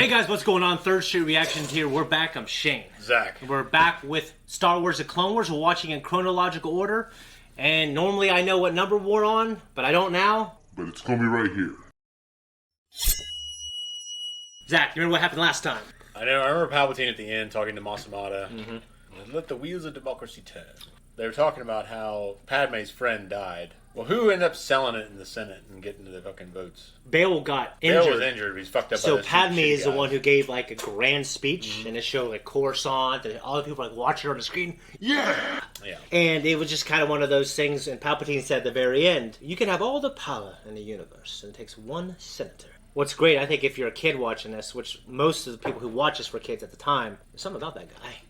Hey guys, what's going on? Third Street Reactions here. We're back. I'm Shane. Zakk. We're back with Star Wars: The Clone Wars. We're watching in chronological order. And normally I know what number we're on, but I don't now. But it's gonna be right here. Zakk, you remember what happened last time? I know. I remember Palpatine at the end talking to Masamada. Let the wheels of democracy turn. They were talking about how Padme's friend died. Well, who ended up selling it in the Senate and getting the fucking votes? Bail got injured. Bail was injured, but he's fucked up. So by Padme is the guy. one who gave like a grand speech, and it showed like Coruscant, and all the people like watching her on the screen. Yeah. And it was just kind of one of those things. And Palpatine said at the very end, "You can have all the power in the universe, and it takes one senator." What's great, I think, if you're a kid watching this, which most of the people who watch this were kids at the time, there's something about that guy.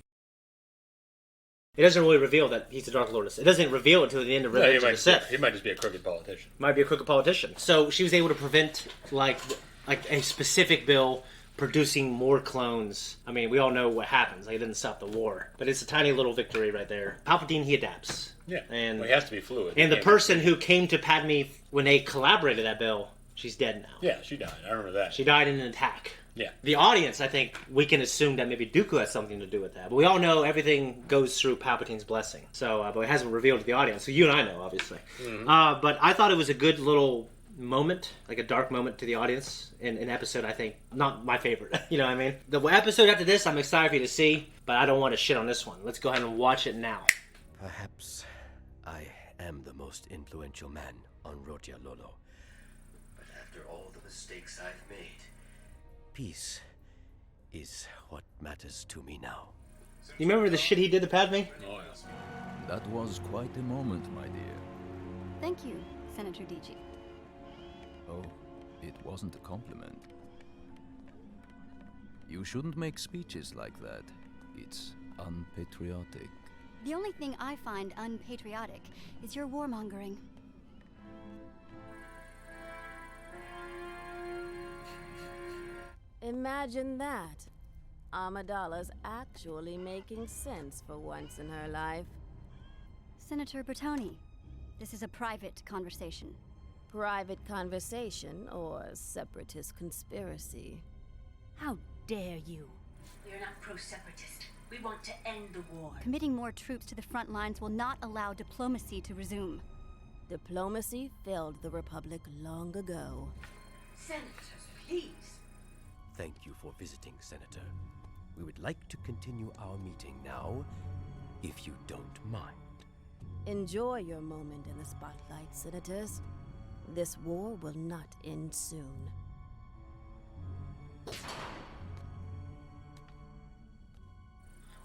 It doesn't really reveal that he's the Dark Lord. It doesn't reveal until the end of Revenge of the Sith. He might just be a crooked politician. Might be a crooked politician. So she was able to prevent like a specific bill producing more clones. I mean, we all know what happens. Like, it didn't stop the war, but it's a tiny little victory right there. Palpatine, he adapts. Yeah, and well, he has to be fluid. And the person who came to Padme when they collaborated that bill, she's dead now. Yeah, she died. I remember that. She died in an attack. Yeah. The audience, I think, we can assume that maybe Dooku has something to do with that. But we all know everything goes through Palpatine's blessing. So, but it hasn't revealed to the audience. So you and I know, obviously. But I thought it was a good little moment, like a dark moment to the audience in an episode, I think. Not my favorite. You know what I mean? The episode after this, I'm excited for you to see, but I don't want to shit on this one. Let's go ahead and watch it now. Perhaps I am the most influential man on Rotia Lolo. But after all the mistakes I've made, peace is what matters to me now. You remember the shit he did to Padme? Oh, yes. That was quite a moment, my dear. Thank you, Senator DG. Oh, it wasn't a compliment. You shouldn't make speeches like that. It's unpatriotic. The only thing I find unpatriotic is your warmongering. Imagine that. Amidala's actually making sense for once in her life. Senator Bertoni, this is a private conversation. Private conversation or separatist conspiracy? How dare you? We're not pro-separatist. We want to end the war. Committing more troops to the front lines will not allow diplomacy to resume. Diplomacy failed the Republic long ago. Senators, please. Thank you for visiting, Senator. We would like to continue our meeting now, if you don't mind. Enjoy your moment in the spotlight, Senators. This war will not end soon.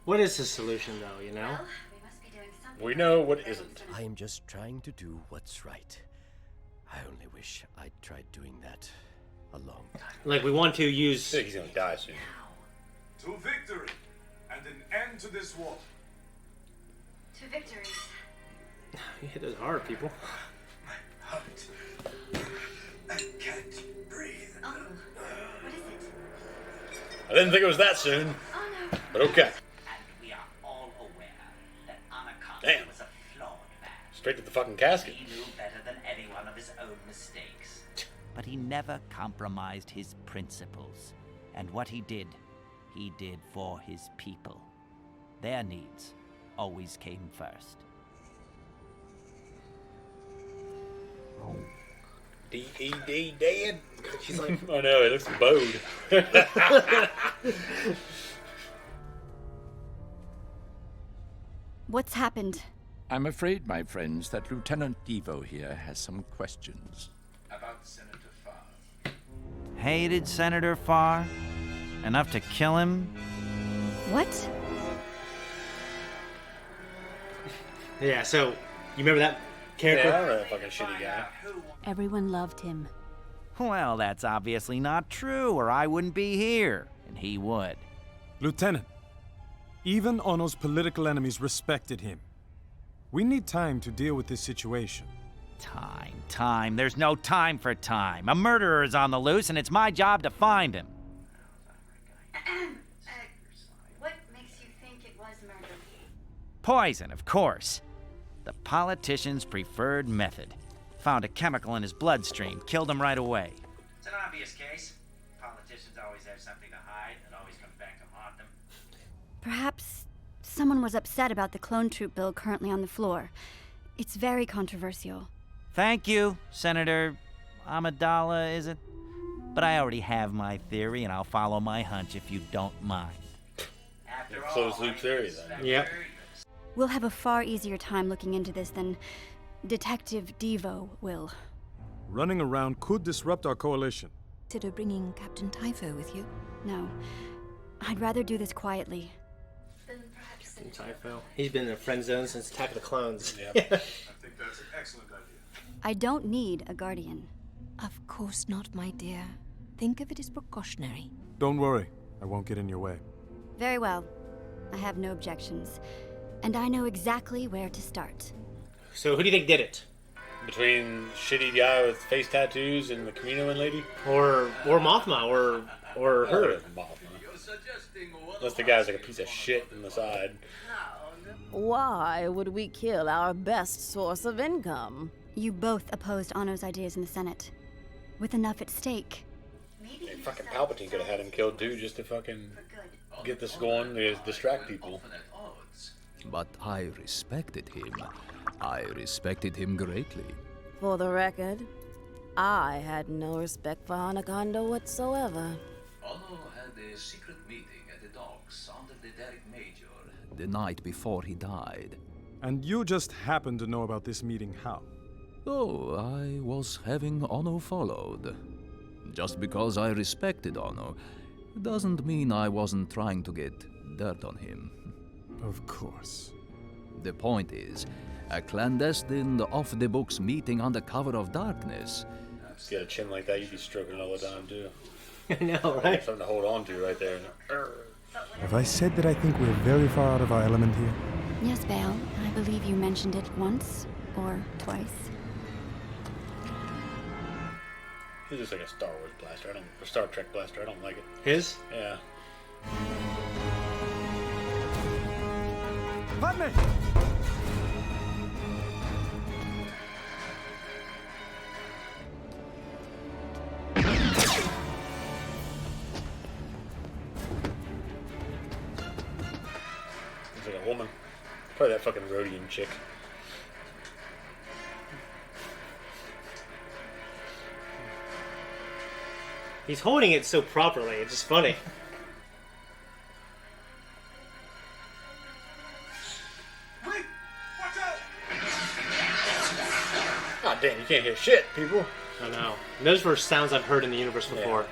What is the solution, though, you know? Well, we must be doing something. We know what isn't. I am just trying to do what's right. I only wish I'd tried doing that a long time. Like, we want to use... I think he's gonna die soon. To victory and an end to this war. To victories. You hit those hard, people. My heart. I can't breathe. Uncle, what is it? I didn't think it was that soon, Oh no. but okay. And we are all aware that Anaconda Damn. was a flawed man. Straight to the fucking casket. He knew better than anyone of his own mistakes. But he never compromised his principles. And what he did for his people. Their needs always came first. D.E.D. dead? She's like, oh no, it looks bowed. What's happened? I'm afraid, my friends, that Lieutenant Devo here has some questions. About Senator Farr. Hated Senator Farr? Enough to kill him? What? Yeah, so, you remember that Yeah, character? I remember that fucking shitty guy. Everyone loved him. Well, that's obviously not true, or I wouldn't be here. And he would. Lieutenant, even Ono's political enemies respected him. We need time to deal with this situation. Time. There's no time for time. A murderer is on the loose, and it's my job to find him. What makes you think it was murder? Poison, of course. The politician's preferred method. Found a chemical in his bloodstream, killed him right away. It's an obvious case. Politicians always always have something to hide that always comes back to haunt them. Perhaps someone was upset about the clone troop bill currently on the floor. It's very controversial. Thank you, Senator Amidala, is it? But I already have my theory, and I'll follow my hunch if you don't mind. So is Luke's theory, then. Yep. We'll have a far easier time looking into this than Detective Devo will. Running around could disrupt our coalition. Consider bringing Captain Typho with you. No. I'd rather do this quietly. Typho. He's been in the friend zone since Attack of the Clones. Yep. I think that's an excellent idea. I don't need a guardian. Of course not, my dear. Think of it as precautionary. Don't worry, I won't get in your way. Very well. I have no objections. And I know exactly where to start. So who do you think did it? Between shitty guy with face tattoos and the Kaminoan lady? Or Mothma, or her. Mothma. Unless the guy's like a piece of shit in the side. Why would we kill our best source of income? You both opposed Anno's ideas in the Senate. With enough at stake. Hey, fucking Palpatine could have had him killed too, just to fucking get this going, to distract people. But I respected him. I respected him greatly. For the record, I had no respect for Anaconda whatsoever. Anno had a secret meeting at the docks under the Derek Major. The night before he died. And you just happened to know about this meeting how? Oh, I was having Anno followed. Just because I respected Anno doesn't mean I wasn't trying to get dirt on him. Of course. The point is, a clandestine, off-the-books meeting on the cover of darkness. If you got a chin like that, you'd be stroking it all the time, too. I know, right? Something to hold on to right there. Have I said that I think we're very far out of our element here? Yes, Bale. I believe you mentioned it once or twice. This is like a Star Wars blaster. Or Star Trek blaster. I don't like it. His? Yeah. Padme! Looks like a woman. Probably that fucking Rhodian chick. He's holding it so properly. It's just funny. Wait! Watch out! God damn, you can't hear shit, people. I know. And those were sounds I've heard in the universe before.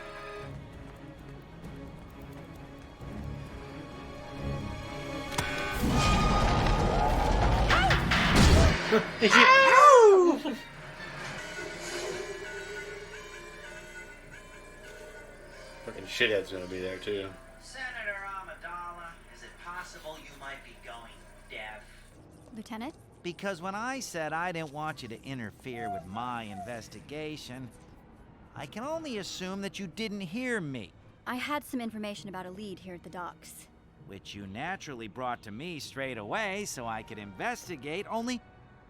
Ow! Fucking shithead's gonna be there too. Senator Amidala, is it possible you might be going deaf? Lieutenant? Because when I said I didn't want you to interfere with my investigation, I can only assume that you didn't hear me. I had some information about a lead here at the docks. Which you naturally brought to me straight away so I could investigate, only...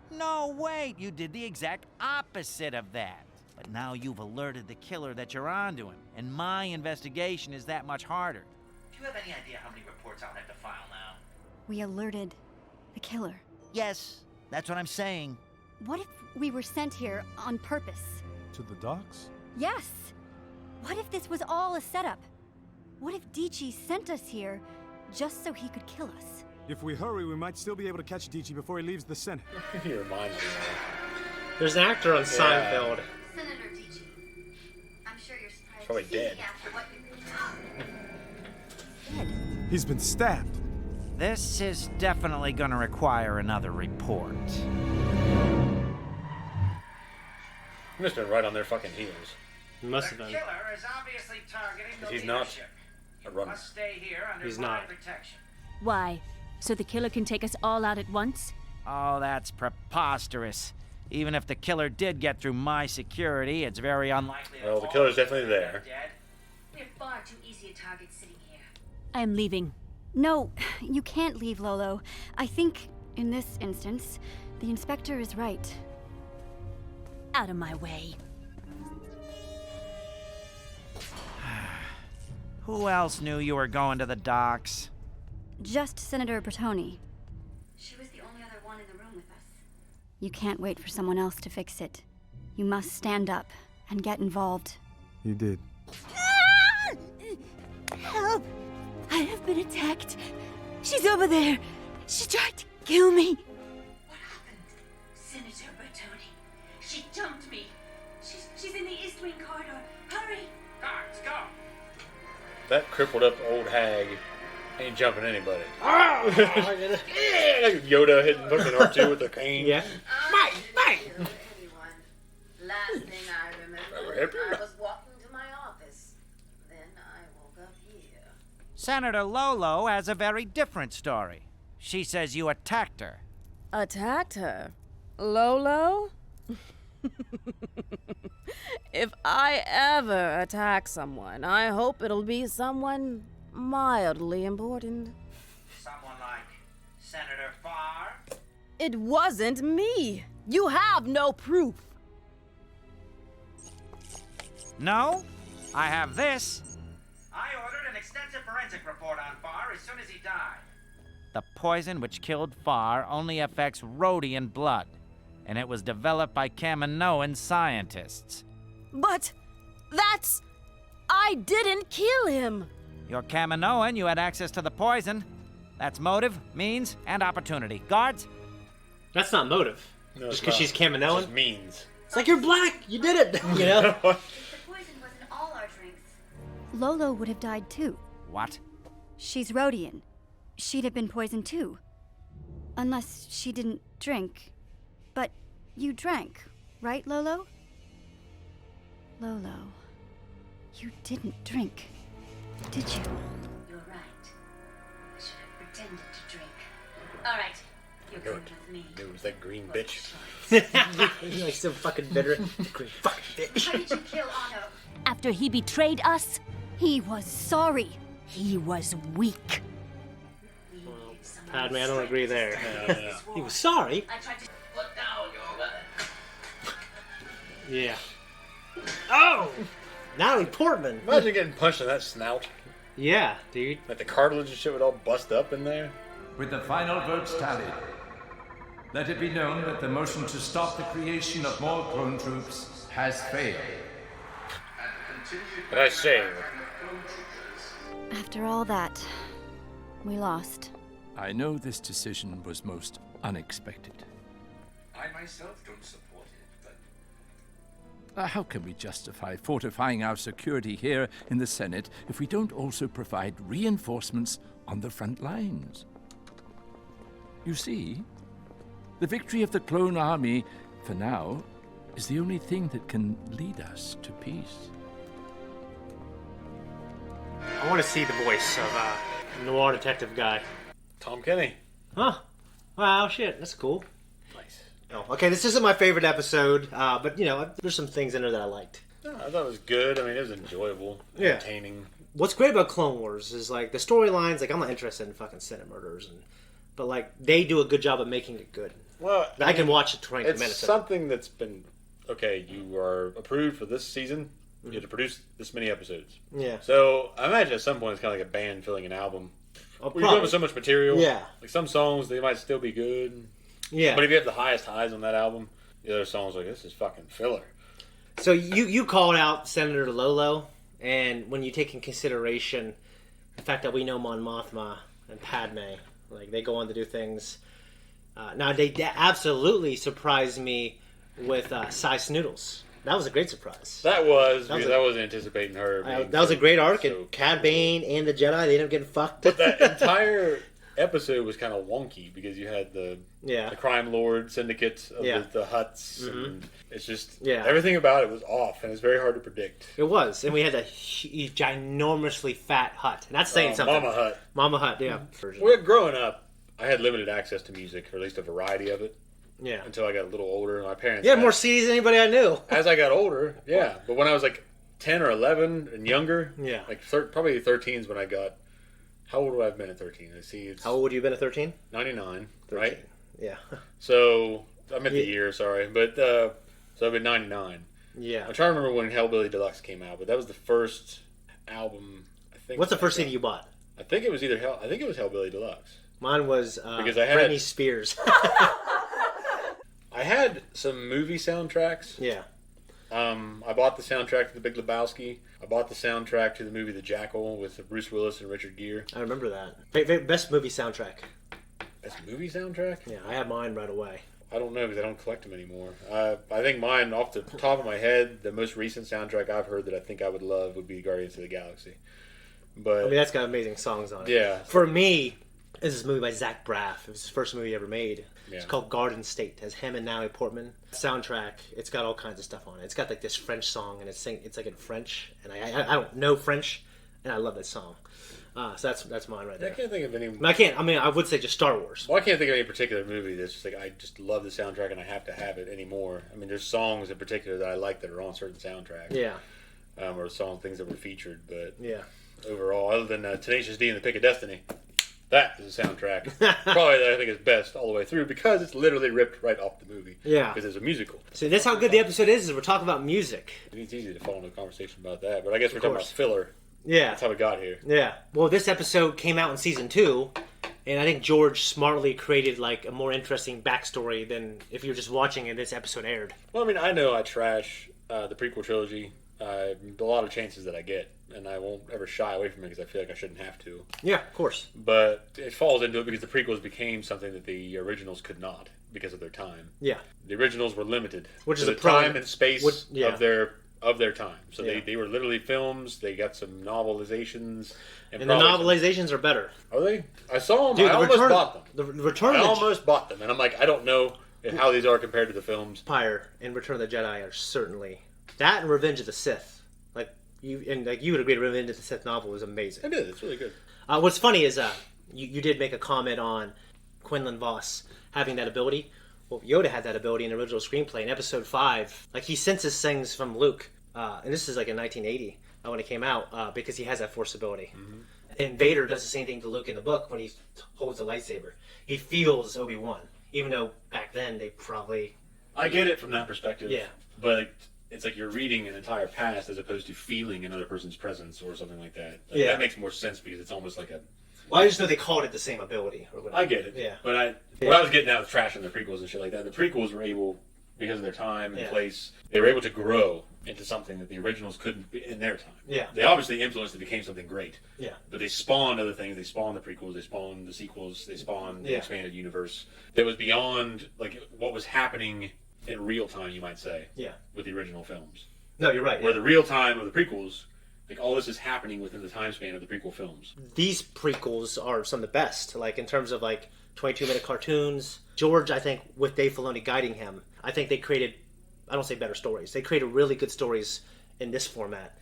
No, wait, you did the exact opposite of that. But now you've alerted the killer that you're onto him, and my investigation is that much harder. Do you have any idea how many reports I'll have to file now? We alerted the killer. Yes, that's what I'm saying. What if we were sent here on purpose? To the docks? Yes! What if this was all a setup? What if Dichi sent us here just so he could kill us? If we hurry, we might still be able to catch Dichi before he leaves the Senate. He reminds me of There's an actor on Seinfeld. Senator Dichi, I'm sure you're surprised Probably to see dead. me after what you He's been stabbed. This is definitely gonna require another report. He must have been right on their fucking heels. He must have been. killer is obviously targeting the He's not leadership. a runner. Must stay here under He's my not. protection. Why? So the killer can take us all out at once? Oh, that's preposterous. Even if the killer did get through my security, it's very unlikely. Well, the killer's definitely there. We have far too easy a target sitting here. I am leaving. No, you can't leave, Lolo. I think, in this instance, the inspector is right. Out of my way. Who else knew you were going to the docks? Just Senator Bertoni. She was the only other one in the room with us. You can't wait for someone else to fix it. You must stand up and get involved. He did. Help! I have been attacked. She's over there. She tried to kill me. What happened? Senator Bertoni. She jumped me. She's in the East Wing corridor. Hurry! Guards, go! That crippled up old hag ain't jumping anybody. Yoda hitting fucking R2 with a cane. Yeah. Mike! Last thing I remember, I was walking to my office. Then I woke up here. Senator Lolo has a very different story. She says you attacked her. Attacked her? Lolo? If I ever attack someone, I hope it'll be someone mildly important. Someone like Senator Farr? It wasn't me. You have no proof. No? I have this. I ordered an extensive forensic report on Farr as soon as he died. The poison which killed Farr only affects Rhodian blood, and it was developed by Kaminoan scientists. But that's... I didn't kill him. You're Kaminoan, you had access to the poison. That's motive, means, and opportunity. Guards? That's not motive. No, just because she's Kaminoan? It just means. It's like, you're black! You did it! You know? The poison was in all our drinks. Lolo would have died too. What? She's Rhodian. She'd have been poisoned too. Unless she didn't drink. But you drank, right, Lolo? Lolo, you didn't drink, did you? You're right. I should have pretended to drink. All right, you're coming with me. It was that green bitch. You're like so fucking bitter. Green fucking bitch. How did you kill Otto? After he betrayed us, He was sorry. he was weak. Padme, I don't agree there. Yeah. He was sorry. I tried to Put down your weapon. Yeah. Oh! Natalie Portman. Imagine getting punched in that snout. Yeah, dude. Like the cartilage and shit would all bust up in there. With the final votes tallied, let it be known that the motion to stop the creation of more clone troops has failed. But I say, After all that, we lost. I know this decision was most unexpected. I myself don't support it, but How can we justify fortifying our security here in the Senate if we don't also provide reinforcements on the front lines? You see, the victory of the clone army, for now, is the only thing that can lead us to peace. I want to see the voice of noir detective guy. Tom Kenny. Huh. Wow, shit. That's cool. Nice. Oh, okay, this isn't my favorite episode, but, you know, there's some things in there that I liked. No, I thought it was good. I mean, it was enjoyable. Yeah. Entertaining. What's great about Clone Wars is, like, the storylines, like, I'm not interested in fucking Senate murders, but, like, they do a good job of making it good. Well, I can watch it 20 it's minutes. something that's been, okay, you are approved for this season. You have to produce this many episodes. Yeah. So I imagine at some point it's kind of like a band filling an album. Oh, We're doing so much material. Yeah. Like some songs, they might still be good. Yeah. But if you have the highest highs on that album, the other songs like, this is fucking filler. So you called out Senator Lolo, and when you take in consideration the fact that we know Mon Mothma and Padme, like they go on to do things. Now they absolutely surprised me with Size Noodles. That was a great surprise. That was because I wasn't anticipating her. That was a great arc, and Cad Bane and the Jedi, they ended up getting fucked. But that entire episode was kind of wonky because you had the crime lord syndicate of the Hutts, and it's just everything about it was off, and it's very hard to predict. It was, and we had a ginormously fat Hutt, and that's saying something. Mama Hutt, yeah. Well, growing up, I had limited access to music, or at least a variety of it. Yeah. Until I got a little older. My parents. You had more CDs than anybody I knew. As I got older, yeah. But when I was like 10 or 11 and younger, like probably 13 is when I got. How old would I have been at 13? I see. How old would you have been at 13? 99, 13. right? Yeah. So I meant the year, sorry, but so I've been 99. Yeah. I'm trying to remember when Hellbilly Deluxe came out, but that was the first album I What's the first CD you bought? I think it was Hellbilly Deluxe. Mine was because I had Britney Spears. I had some movie soundtracks. Yeah. I bought the soundtrack to The Big Lebowski. I bought the soundtrack to the movie The Jackal with Bruce Willis and Richard Gere. I remember that. Best movie soundtrack. Best movie soundtrack? Yeah, I have mine right away. I don't know because I don't collect them anymore. I think mine, off the top of my head, the most recent soundtrack I've heard that I think I would love would be Guardians of the Galaxy. But I mean, that's got amazing songs on it. Yeah. For me, this is a movie by Zakk. It was his first movie he ever made. Yeah. It's called Garden State. It has him and Natalie Portman. Soundtrack, it's got all kinds of stuff on it. It's got like this French song, and it's like in French, and I don't know French, and I love that song. So that's mine right there. I can't think of any. I would say just Star Wars. Well, I can't think of any particular movie that's just like I just love the soundtrack and I have to have it anymore. I mean, there's songs in particular that I like that are on certain soundtracks. Yeah. Or things that were featured, but yeah. Overall, other than Tenacious D and the Pick of Destiny, that is a soundtrack probably that I think is best all the way through because it's literally ripped right off the movie. Yeah. Because it's a musical. So that's how good the episode is we're talking about music. It's easy to fall into a conversation about that, but I guess we're talking about filler. Yeah. That's how we got here. Yeah. Well, this episode came out in season 2, and I think George smartly created like a more interesting backstory than if you were just watching and this episode aired. Well, I mean, I know I trash the prequel trilogy. A lot of chances that I get, and I won't ever shy away from it because I feel like I shouldn't have to. Yeah, of course. But it falls into it because the prequels became something that the originals could not because of their time. Yeah. The originals were limited Which to is the time and space of their time. So they were literally films. They got some novelizations. And the novelizations are better. Are they? I saw them. Dude, I almost bought them. The Return I of the almost bought them. And I'm like, I don't know how these are compared to the films. Empire and Return of the Jedi are certainly... That and Revenge of the Sith. You would agree, Revenge of the Sith novel is amazing. It is. It's really good. What's funny is you did make a comment on Quinlan Vos having that ability. Well, Yoda had that ability in the original screenplay in Episode 5. Like, he senses things from Luke. And this is like in 1980 when it came out because he has that Force ability. Mm-hmm. And Vader does the same thing to Luke in the book when he holds the lightsaber. He feels Obi-Wan, even though back then they probably... I get it from that perspective. Yeah. But... It's like you're reading an entire past as opposed to feeling another person's presence or something like that. Yeah. That makes more sense because it's almost like a... Well, I just know they called it the same ability. Or whatever. I get it. Yeah. But what I was getting at with trashing the prequels and shit like that, the prequels were able, because of their time and place, they were able to grow into something that the originals couldn't be in their time. Yeah. They obviously influenced it, became something great. Yeah. But they spawned other things. They spawned the prequels. They spawned the sequels. They spawned the expanded universe. That was beyond like what was happening in real time, you might say. Yeah. With the original films. No, you're right. Where the real time of the prequels, like all this is happening within the time span of the prequel films. These prequels are some of the best, like in terms of like 22-minute cartoons. George, I think, with Dave Filoni guiding him, I think they created, I don't say better stories, they created really good stories in this format,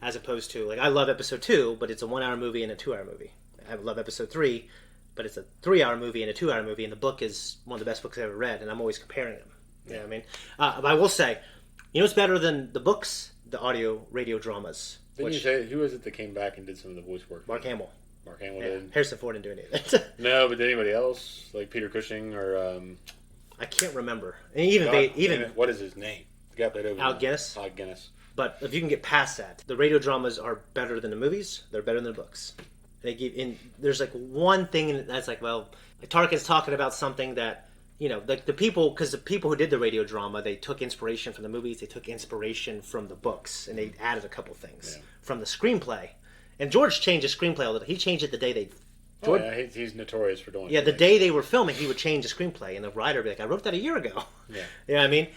as opposed to, like, I love Episode 2, but it's a 1-hour movie and a 2-hour movie. I love Episode 3, but it's a 3-hour movie and a 2-hour movie, and the book is one of the best books I've ever read, and I'm always comparing them. You know what I mean? But I will say, you know what's better than the books? The audio radio dramas. Didn't you say, who was it that came back and did some of the voice work? Mark Hamill. Mark Hamill did? Harrison Ford didn't do anything. No, but did anybody else? Like Peter Cushing or... I can't remember. And even what is his name? The guy played over Al Guinness? Al Guinness. But if you can get past that, the radio dramas are better than the movies. They're better than the books. There's like one thing that's like, well, like Tarkin's talking about something that, you know, like the people who did the radio drama, they took inspiration from the movies, they took inspiration from the books, and they added a couple things from the screenplay. And George changed the screenplay all the time. He changed it the day they... George, he's notorious for doing Yeah, the day they were filming, he would change the screenplay, and the writer would be like, I wrote that a year ago. Yeah. You know what I mean?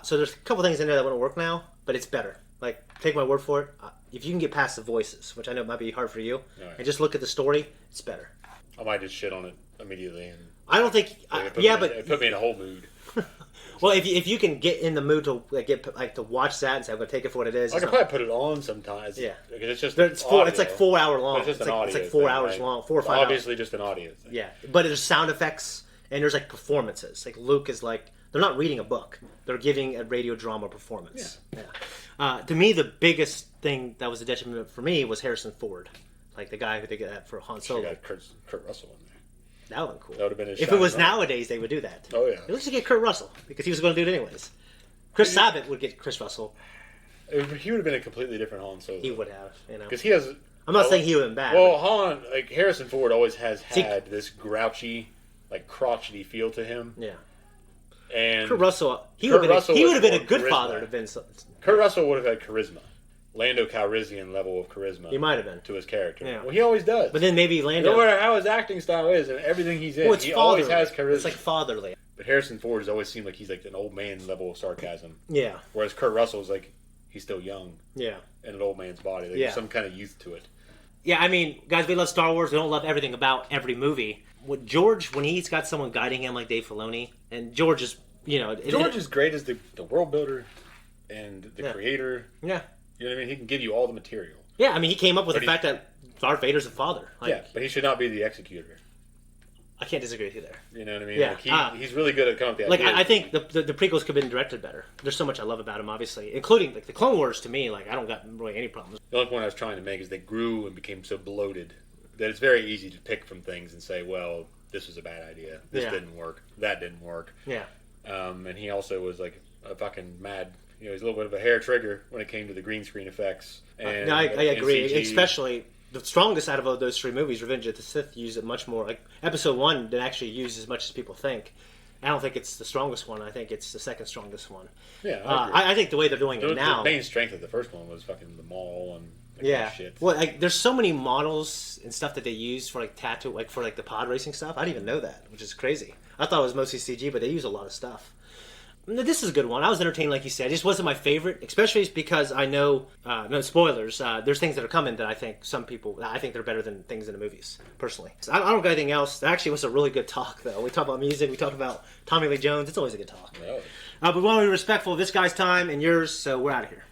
So there's a couple things in there that wouldn't work now, but it's better. Like, take my word for it. If you can get past the voices, which I know might be hard for you, and just look at the story, it's better. I might just shit on it immediately. And I don't think... it put me in a whole mood. Well, if you can get in the mood to to watch that and say I'm going to take it for what it is, I can probably put it on sometimes. Yeah, because it's just it's like 4 hour long. It's just an audio. It's like 4 hours long, 4 or 5 hours. Obviously, just an audio thing. Yeah, but there's sound effects and there's like performances. Like Luke is like they're not reading a book; they're giving a radio drama performance. Yeah. To me, the biggest thing that was a detriment for me was Harrison Ford, like the guy who they get that for Han Solo. Got Kurt Russell in there. That would have been cool. That would have been his if it was nowadays, they would do that. Oh, yeah. At least you get Kurt Russell, because he was going to do it anyways. Chris Sabat would get Chris Russell. He would have been a completely different Han Solo. He would have, you know. Because he has... I'm not saying he would have been bad. Well, Han, like Harrison Ford, always has had this grouchy, like crotchety feel to him. Yeah. And Kurt Russell, he would have been a good father to Vince. Kurt Russell would have had charisma. Lando Calrissian level of charisma. He might have been. To his character. Yeah. Well, he always does. But then maybe Lando... No matter how his acting style is and everything he's in, he always has charisma. It's like fatherly. But Harrison Ford has always seemed like he's like an old man level of sarcasm. Yeah. Whereas Kurt Russell's like, he's still young. Yeah. In an old man's body. Like there's some kind of youth to it. Yeah, I mean, guys, we love Star Wars. We don't love everything about every movie. With George, when he's got someone guiding him like Dave Filoni, and George is, George is great as the world builder and the creator. Yeah. You know what I mean? He can give you all the material. Yeah, I mean, he came up with the fact that Darth Vader's a father. Yeah, but he should not be the executor. I can't disagree with you there. You know what I mean? Yeah. Like he's really good at coming up with the like, ideas. I think the prequels could have been directed better. There's so much I love about him, obviously. Including, like, the Clone Wars, to me, like, I don't got really any problems. The only point I was trying to make is they grew and became so bloated that it's very easy to pick from things and say, well, this was a bad idea. This didn't work. That didn't work. Yeah. And he also was, like, a fucking mad... he's a little bit of a hair trigger when it came to the green screen effects. And, I agree. CG. Especially the strongest out of those three movies, Revenge of the Sith, used it much more. Like Episode 1 didn't actually use as much as people think. I don't think it's the strongest one. I think it's the second strongest one. Yeah, I think the way they're doing it now. The main strength of the first one was fucking the mall and shit. Well, like there's so many models and stuff that they use for like tattoo, like for like the pod racing stuff. I didn't even know that, which is crazy. I thought it was mostly CG, but they use a lot of stuff. This is a good one. I was entertained, like you said. It just wasn't my favorite, especially because I know, no spoilers, there's things that are coming that I think they're better than things in the movies, personally. So I don't got anything else. That actually was a really good talk, though. We talked about music, we talked about Tommy Lee Jones. It's always a good talk. Really? But we want to be respectful of this guy's time and yours, so we're out of here.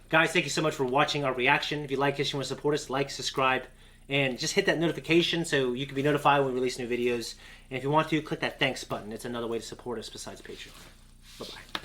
Guys, thank you so much for watching our reaction. If you like us, you want to support us, like, subscribe, and just hit that notification so you can be notified when we release new videos. And if you want to, click that thanks button. It's another way to support us besides Patreon. Bye-bye.